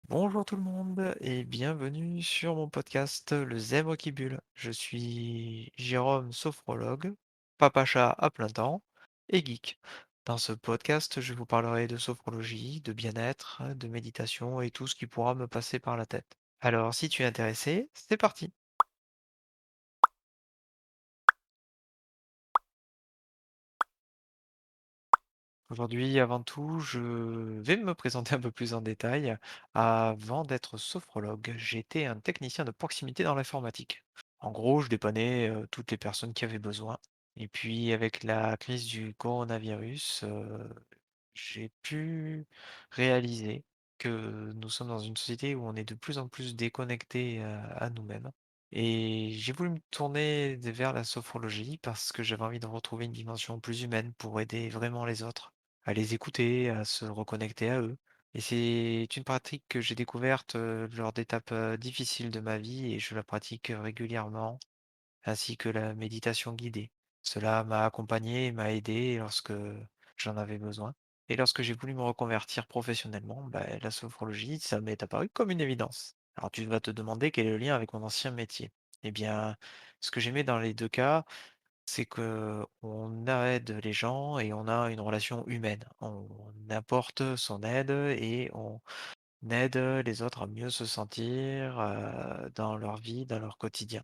Bonjour tout le monde et bienvenue sur mon podcast Le Zèbre qui bulle. Je suis Jérôme, sophrologue, papa chat à plein temps et geek. Dans ce podcast, je vous parlerai de sophrologie, de bien-être, de méditation et tout ce qui pourra me passer par la tête. Alors, si tu es intéressé, c'est parti. Aujourd'hui, avant tout, je vais me présenter un peu plus en détail. Avant d'être sophrologue, j'étais un technicien de proximité dans l'informatique. En gros, je dépannais toutes les personnes qui avaient besoin. Et puis, avec la crise du coronavirus, j'ai pu réaliser que nous sommes dans une société où on est de plus en plus déconnecté à nous-mêmes. Et j'ai voulu me tourner vers la sophrologie parce que j'avais envie de retrouver une dimension plus humaine pour aider vraiment les autres, à les écouter, à se reconnecter à eux. Et c'est une pratique que j'ai découverte lors d'étapes difficiles de ma vie et je la pratique régulièrement, ainsi que la méditation guidée. Cela m'a accompagné et m'a aidé lorsque j'en avais besoin. Et lorsque j'ai voulu me reconvertir professionnellement, la sophrologie, ça m'est apparu comme une évidence. Alors tu vas te demander quel est le lien avec mon ancien métier. Eh bien, ce que j'aimais dans les deux cas, c'est que on aide les gens et on a une relation humaine. On apporte son aide et on aide les autres à mieux se sentir dans leur vie, dans leur quotidien.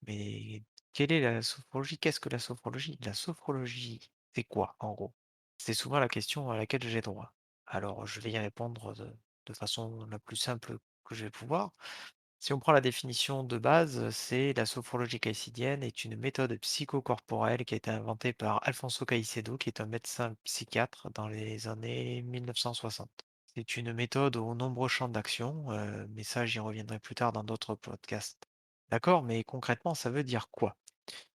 Mais quelle est la sophrologie? Qu'est-ce que la sophrologie? La sophrologie, c'est quoi en gros? C'est souvent la question à laquelle j'ai droit. Alors je vais y répondre de façon la plus simple que je vais pouvoir. Si on prend la définition de base, c'est la sophrologie caïcidienne est une méthode psychocorporelle qui a été inventée par Alfonso Caicedo, qui est un médecin psychiatre dans les années 1960. C'est une méthode aux nombreux champs d'action, mais ça j'y reviendrai plus tard dans d'autres podcasts. D'accord, mais concrètement, ça veut dire quoi?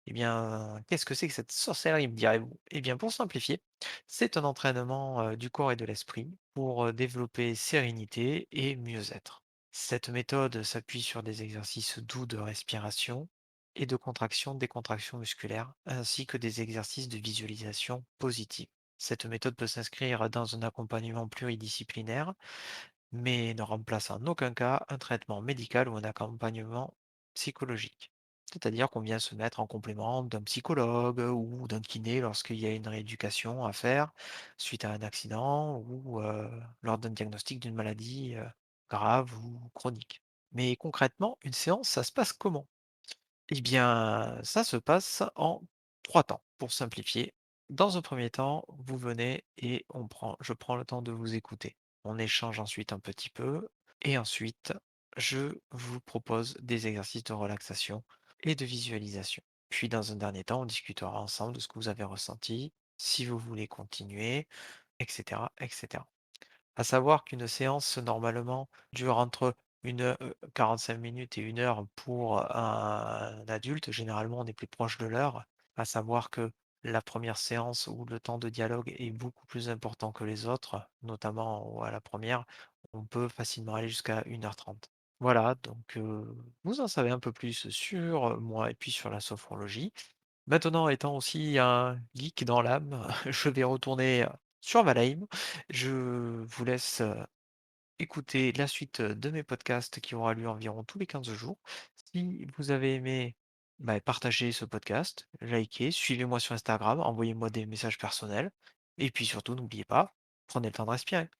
Eh bien, qu'est-ce que c'est que cette sorcellerie, me direz-vous? Eh bien, pour simplifier, c'est un entraînement du corps et de l'esprit pour développer sérénité et mieux-être. Cette méthode s'appuie sur des exercices doux de respiration et de contraction, décontraction musculaire, ainsi que des exercices de visualisation positive. Cette méthode peut s'inscrire dans un accompagnement pluridisciplinaire, mais ne remplace en aucun cas un traitement médical ou un accompagnement psychologique. C'est-à-dire qu'on vient se mettre en complément d'un psychologue ou d'un kiné lorsqu'il y a une rééducation à faire suite à un accident ou lors d'un diagnostic d'une maladie grave ou chronique. Mais concrètement, une séance, ça se passe comment? Eh bien, ça se passe en 3 temps, pour simplifier. Dans un premier temps, vous venez et je prends le temps de vous écouter. On échange ensuite un petit peu et ensuite, je vous propose des exercices de relaxation et de visualisation. Puis dans un dernier temps, on discutera ensemble de ce que vous avez ressenti, si vous voulez continuer, etc., etc. À savoir qu'une séance, normalement, dure entre 45 minutes et 1 heure pour un adulte. Généralement, on est plus proche de l'heure. À savoir que la première séance où le temps de dialogue est beaucoup plus important que les autres, notamment à la première, on peut facilement aller jusqu'à 1 h 30. Voilà, donc vous en savez un peu plus sur moi et puis sur la sophrologie. Maintenant, étant aussi un geek dans l'âme, je vais retourner sur Valheim. Je vous laisse écouter la suite de mes podcasts qui aura lieu environ tous les 15 jours. Si vous avez aimé, partagez ce podcast, likez, suivez-moi sur Instagram, envoyez-moi des messages personnels. Et puis surtout, n'oubliez pas, prenez le temps de respirer.